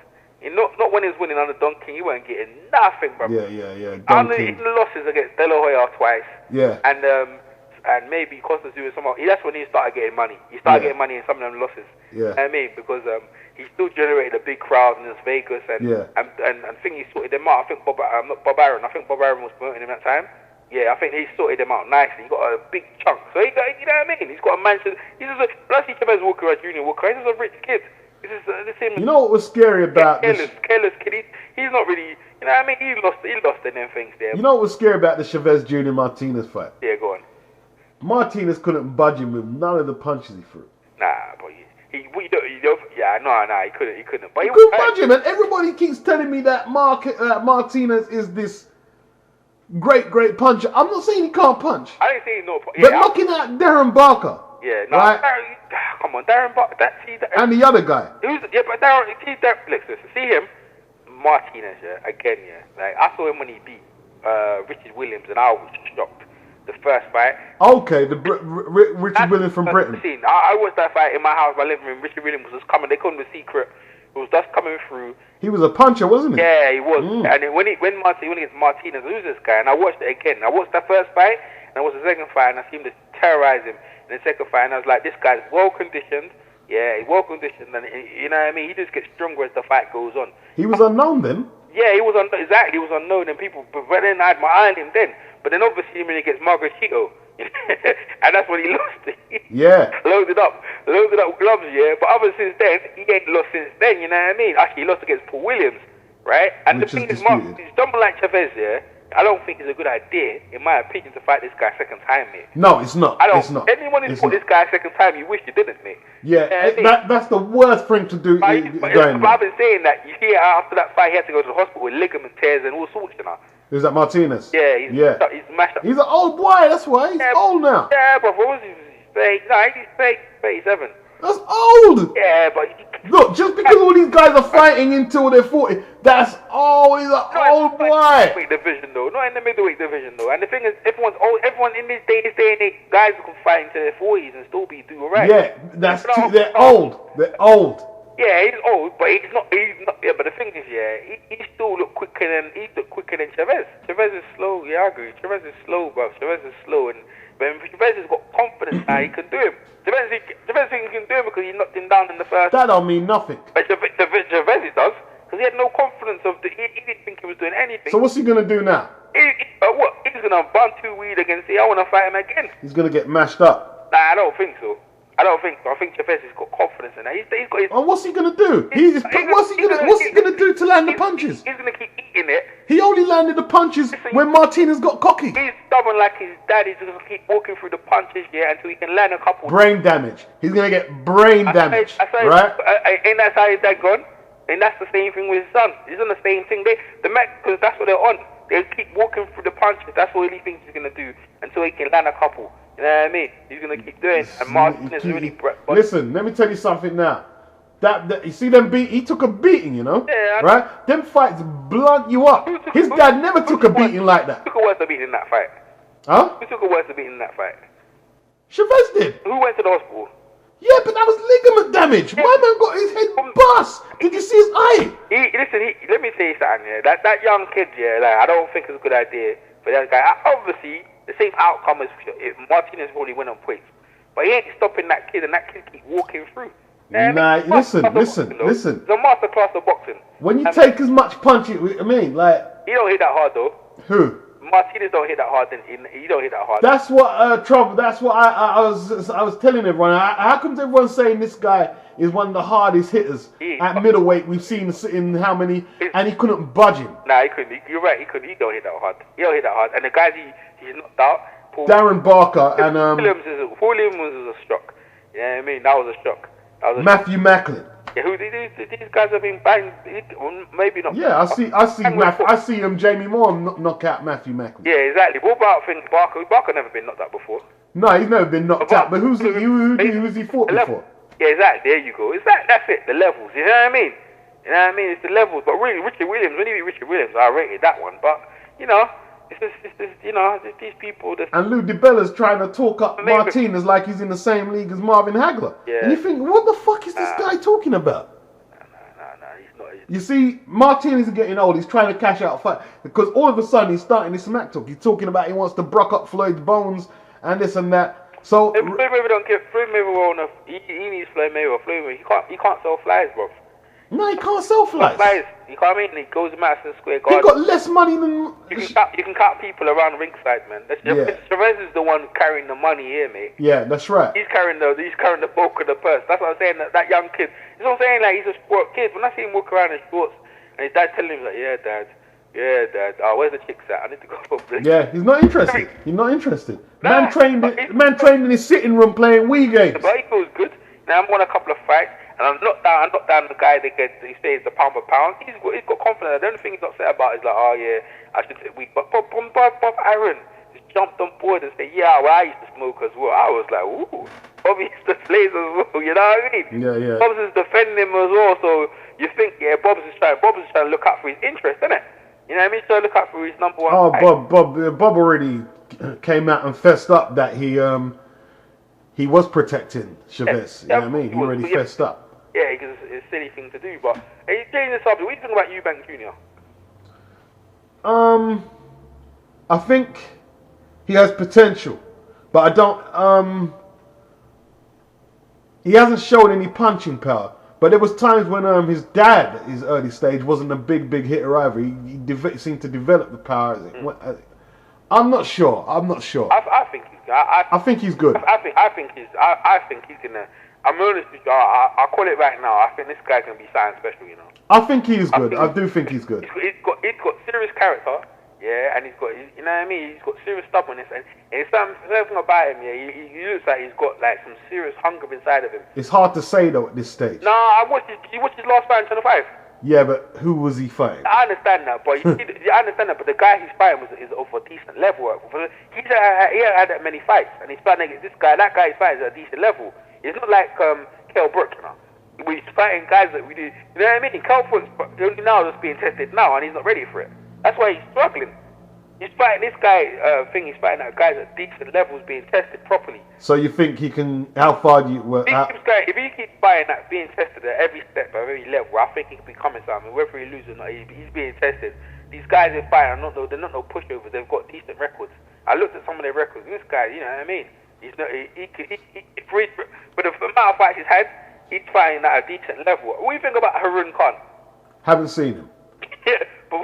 Speaker 2: Not when he was winning under Don King, he weren't getting nothing, bruv.
Speaker 3: Yeah.
Speaker 2: In the losses against De La Hoya twice.
Speaker 3: Yeah.
Speaker 2: And maybe Costa Zuma somehow. That's when he started getting money. He started getting money in some of them losses.
Speaker 3: Yeah.
Speaker 2: You know what I mean? Because he still generated a big crowd in Las Vegas, and I think he sorted them out. I think Bob Aaron. I think Bob Aaron was promoting him at that time. Yeah, I think he sorted them out nicely. He got a big chunk. So he got, you know what I mean? He's got a mansion. He's just when I see Chavez Walker, Junior Walker, he's just a rich kid. This is the same.
Speaker 3: You know what was scary about
Speaker 2: careless kid. He's not really. You know what I mean? He lost in them things there.
Speaker 3: You know what was scary about the Chavez Jr. Martinez fight?
Speaker 2: Yeah, go on.
Speaker 3: Martinez couldn't budge him with none of the punches he threw.
Speaker 2: Nah, but he couldn't. But
Speaker 3: He couldn't budge him, and everybody keeps telling me that Martinez is this great puncher. I'm not saying he can't punch.
Speaker 2: I didn't say no.
Speaker 3: But looking at Darren Barker.
Speaker 2: Yeah, no.
Speaker 3: Right?
Speaker 2: Come on, Darren Barker.
Speaker 3: And the other guy.
Speaker 2: But Darren, listen, see him, Martinez, again, Like, I saw him when he beat Richard Williams, and I was shocked. The first fight.
Speaker 3: Okay, Richard Williams from Britain.
Speaker 2: I watched that fight in my house, my living room. Richard Williams was just coming. They called him the secret. It was just coming through.
Speaker 3: He was a puncher, wasn't he?
Speaker 2: Yeah, he was. And then when against Martinez, who's this guy? And I watched it again. I watched that first fight, and I watched the second fight, and I seen him to terrorize him. In the second fight, and I was like, this guy's well conditioned. Yeah, he's well conditioned, and you know what I mean. He just gets stronger as the fight goes on.
Speaker 3: He was unknown then.
Speaker 2: Yeah, he was exactly. He was unknown, and people. But then I had my eye on him then. But then obviously when he gets Margarito, and that's when he lost.
Speaker 3: Yeah.
Speaker 2: Loaded up gloves. Yeah, but other since then, he ain't lost since then. You know what I mean? Actually, he lost against Paul Williams, right? And
Speaker 3: Which
Speaker 2: the thing is,
Speaker 3: disputed.
Speaker 2: someone like Chavez, yeah. I don't think it's a good idea, in my opinion, to fight this guy second time, mate.
Speaker 3: No, it's not.
Speaker 2: It's not. Anyone who's fought this guy second time, you wish you didn't, mate.
Speaker 3: Yeah, that's the worst thing to do.
Speaker 2: But I've been saying that. You see, after that fight, he had to go to the hospital with ligament tears and all sorts, you know.
Speaker 3: Is that Martinez?
Speaker 2: Yeah, he's mashed up.
Speaker 3: He's an old boy, that's why. He's old now.
Speaker 2: Yeah, but what was he? He's 37.
Speaker 3: That's old.
Speaker 2: Yeah, but...
Speaker 3: Look, just because all these guys are fighting until they're 40, that's old. He's an old boy.
Speaker 2: Not in the middleweight division, though. Not in the middleweight division, though. And the thing is, everyone's old. Everyone in this day and age, guys who can fight into their 40s and still do alright.
Speaker 3: Yeah, they're old. They're old.
Speaker 2: Yeah, he's old, but he's not. Yeah, but the thing is, he still look quicker than Chavez. Chavez is slow. Yeah, I agree. Chavez is slow, bro. Chavez is slow, and when Chavez has got confidence now, he can do him. Chavez thinks he can do him because he knocked him down in the first.
Speaker 3: That don't mean nothing.
Speaker 2: But Chavez does, because he had no confidence he didn't think he was doing anything.
Speaker 3: So what's he gonna do now?
Speaker 2: What? He's gonna Bantu weed against. I want to fight him again.
Speaker 3: He's gonna get mashed up.
Speaker 2: Nah, I don't think so. I think Chavez has got confidence in that. He's got his.
Speaker 3: And what's he gonna do? What's he gonna do to land the punches?
Speaker 2: He's gonna keep eating it.
Speaker 3: He only landed the punches when Martinez got cocky.
Speaker 2: He's stubborn like his dad. He's gonna keep walking through the punches, until he can land a couple.
Speaker 3: Brain damage. He's gonna get brain damage, right?
Speaker 2: Ain't that how his dad gone? And that's the same thing with his son. He's on the same thing. Because that's what they're on. They keep walking through the punches. That's what he thinks he's gonna do until he can land a couple. You know what I mean? He's gonna keep doing it. And Martinez really.
Speaker 3: Listen, let me tell you something now. That you see them he took a beating, you know?
Speaker 2: Yeah.
Speaker 3: Right? Them fights blunt you up. His dad never took a beating like that.
Speaker 2: Who took a worse beating in that fight?
Speaker 3: Huh?
Speaker 2: Who took a worse beating in that fight?
Speaker 3: Chavez did.
Speaker 2: Who went to the hospital?
Speaker 3: Yeah, but that was ligament damage. My man got his head bust. Did you see his eye?
Speaker 2: Let me tell you something here. That young kid, I don't think it's a good idea for that guy. Obviously, the same outcome as if Martinez probably went on points. But he ain't stopping that kid, and that kid keep walking through.
Speaker 3: Listen.
Speaker 2: It's a masterclass of boxing.
Speaker 3: When you take as much punch, I mean, like...
Speaker 2: He don't hit that hard, though.
Speaker 3: Who?
Speaker 2: Martinez don't hit that hard. He don't hit that hard.
Speaker 3: That's what trouble. That's what I was telling everyone. How come everyone's saying this guy is one of the hardest hitters at middleweight we've seen in how many, and he couldn't budge him?
Speaker 2: Nah, he couldn't. You're right. He couldn't. He don't hit that hard. He don't hit that hard. And the guys he's knocked out.
Speaker 3: Darren Barker and
Speaker 2: Williams was a shock. You know what I mean? That was a shock.
Speaker 3: Matthew Macklin.
Speaker 2: Yeah, these guys have been banged. Maybe not.
Speaker 3: Yeah, I see Jamie Moore knock out Matthew Macklin.
Speaker 2: Yeah, exactly. What about Barker? Barker never been knocked out before.
Speaker 3: No, he's never been knocked out. But who's he fought before?
Speaker 2: Yeah, exactly. There you go. That's it. The levels. You know what I mean? It's the levels. But really, Richard Williams. When you beat Richard Williams, I rated that one. But it's just these people.
Speaker 3: And Lou DiBella's trying to talk up Martinez like he's in the same league as Marvin Hagler. Yeah. And you think, what the fuck is this guy talking about?
Speaker 2: No, he's not.
Speaker 3: You see, Martinez is getting old. He's trying to cash out a fight because all of a sudden he's starting this smack talk. He's talking about he wants to brock up Floyd's bones and this and that. So
Speaker 2: Floyd Mayweather don't get Floyd Mayweather. He needs Floyd Mayweather. Floyd Mayweather. He can't sell flies, bro.
Speaker 3: No, he can't sell flies.
Speaker 2: You know what I mean? He goes to Madison Square Garden.
Speaker 3: He got less money than...
Speaker 2: You can count people around ringside, man. Chavez is the one carrying the money here, mate.
Speaker 3: Yeah, that's right.
Speaker 2: He's carrying the bulk of the purse. That's what I'm saying. That young kid. That's what I'm saying. Like, he's a sport kid. When I see him walk around in shorts, and his dad telling him, like, yeah, dad, Yeah, Dad. Where's the chicks at? I need to go for break.
Speaker 3: Yeah, he's not interested. He's not interested.
Speaker 2: Nah,
Speaker 3: Man trained in his sitting room playing Wii games.
Speaker 2: But he feels good. Now I'm won a couple of fights, and I'm not down the guy that he says the pound for pound. He's got confidence. The only thing he's upset about is like, oh yeah, I should say weak. But Bob Aaron just jumped on board and said, yeah, well, I used to smoke as well. I was like, ooh, Bobby used to blaze as well. You know what I mean?
Speaker 3: Yeah.
Speaker 2: Bob's is defending him as well. So you think, yeah, Bob's is trying to look out for his interest, isn't it? You know what I mean? So look out for his number one.
Speaker 3: Oh,
Speaker 2: fight.
Speaker 3: Bob already came out and fessed up that he was protecting Chavez. You know what I mean? He already fessed up.
Speaker 2: Yeah, because it's a silly thing to do. But hey, changing the subject. What do you think about Eubank Jr.?
Speaker 3: I think he has potential, but I don't. He hasn't shown any punching power. But there was times when his dad, at his early stage, wasn't a big hitter either. He seemed to develop the power. I'm not sure.
Speaker 2: I think he's good.
Speaker 3: I think he's good.
Speaker 2: I think he's gonna. I'm honest with you. I'll call it right now. I think this guy's gonna be something special. You know.
Speaker 3: I think he's good. I do think he's good.
Speaker 2: He's got serious character. Yeah, and he's got, you know what I mean? He's got serious stubbornness, and something about him. Yeah, he looks like he's got like some serious hunger inside of him.
Speaker 3: It's hard to say though at this stage.
Speaker 2: No, I watched his last fight in 25.
Speaker 3: Yeah, but who was he fighting?
Speaker 2: I understand that, but I understand that. But the guy he's fighting is of a decent level. He hasn't had that many fights, and he's fighting against this guy. That guy he's fighting is at a decent level. It's not like Kell Brook, you know. He's fighting guys that we do. You know what I mean? Kell Brook's only now just being tested now, and he's not ready for it. That's why he's struggling. He's fighting this guy. He's fighting that guys at decent levels being tested properly.
Speaker 3: So you think he can? How far do you?
Speaker 2: If he keeps fighting that, being tested at every step, at every level, I think he can become something. Whether he loses or not, he's being tested. These guys in fighting, they're not no pushovers. They've got decent records. I looked at some of their records. This guy, you know what I mean? He's not. But the amount of fights he's had, he's fighting at a decent level. What do you think about Harun Khan?
Speaker 3: Haven't seen him.
Speaker 2: Yeah, but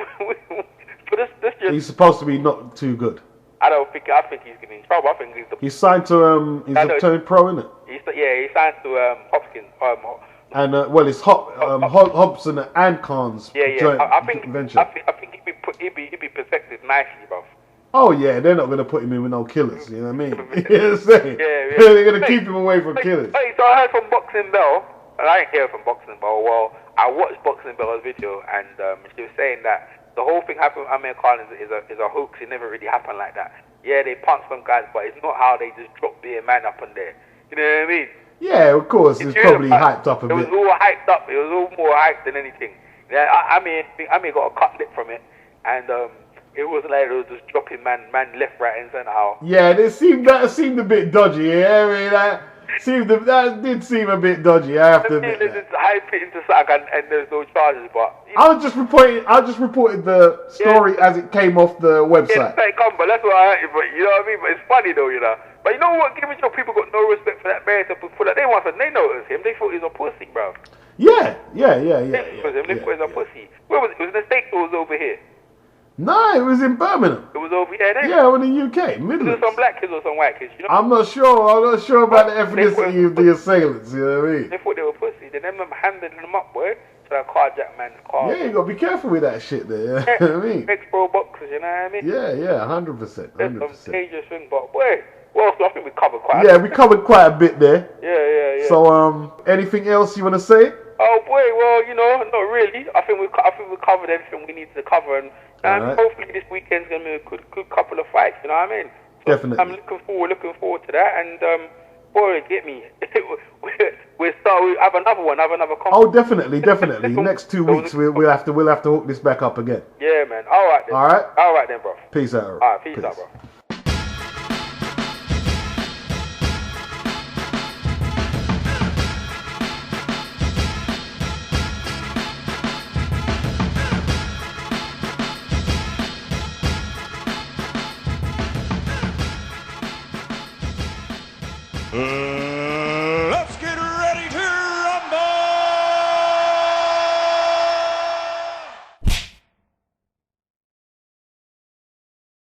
Speaker 2: this year,
Speaker 3: he's supposed to be not too good.
Speaker 2: I think he's getting in trouble. I think
Speaker 3: he's signed to he's a turned pro, isn't it?
Speaker 2: He signed to Hopkins.
Speaker 3: And well, it's Hobson and Khan's joint venture.
Speaker 2: I think he'd be protected nicely, bro.
Speaker 3: Oh yeah, they're not gonna put him in with no killers. You know what I mean? You know what I'm saying? Yeah. They're gonna keep him away from killers.
Speaker 2: So I heard from Boxing Bell, and I didn't hear from Boxing Bell. Well, I watched Boxing Bell's video, and she was saying that the whole thing happened with Amir Khan is a hoax. It never really happened like that. Yeah, they punched some guys, but it's not how they just drop the man up on there. You know what I mean?
Speaker 3: Yeah, of course. It's probably hyped up a bit.
Speaker 2: It was all hyped up. It was all more hyped than anything. Yeah, Amir got a cut lip from it, and it was like it was just dropping man left, right, and centre.
Speaker 3: Yeah, that seemed a bit dodgy. Yeah, I mean that did seem a bit dodgy. I have to admit.
Speaker 2: It's hype it into something, and there's no charges, but.
Speaker 3: I just reported the story as it came off the website.
Speaker 2: Yeah, but that's what I heard. But you know what I mean. But it's funny though, you know. But you know what? Given people got no respect for that man, for that they noticed him. They thought he was a pussy, bro.
Speaker 3: Yeah.
Speaker 2: They thought he was a pussy. Where was it? It was in the States or was it over here?
Speaker 3: No, it was in Birmingham.
Speaker 2: It was over here.
Speaker 3: Yeah, in the UK, Midlands.
Speaker 2: Was it some black kids or some white kids? You know?
Speaker 3: I'm not sure about the ethnicity of the assailants. You know what I mean?
Speaker 2: They thought they were pussy. They them handing them up, boy. To a carjack man's car.
Speaker 3: Yeah, you gotta be careful with that shit there. You know what I mean?
Speaker 2: Ex-pro boxers, you know what I mean?
Speaker 3: Yeah, 100%.
Speaker 2: That's some dangerous thing, but boy. Well, I think we covered quite.
Speaker 3: Yeah, we covered quite a bit there.
Speaker 2: Yeah.
Speaker 3: So, anything else you wanna say?
Speaker 2: Oh boy, well, you know, not really. I think we covered everything we needed to cover, and
Speaker 3: right.
Speaker 2: Hopefully this weekend's gonna be a good couple of fights. You know what I mean? So
Speaker 3: definitely.
Speaker 2: I'm looking forward to that, and boy, get me. We have another one, another conference.
Speaker 3: Oh, definitely. Next 2 weeks, we'll have to hook this back up again.
Speaker 2: Yeah, man. All right then, bro.
Speaker 3: Peace out.
Speaker 2: All right, peace out, bro.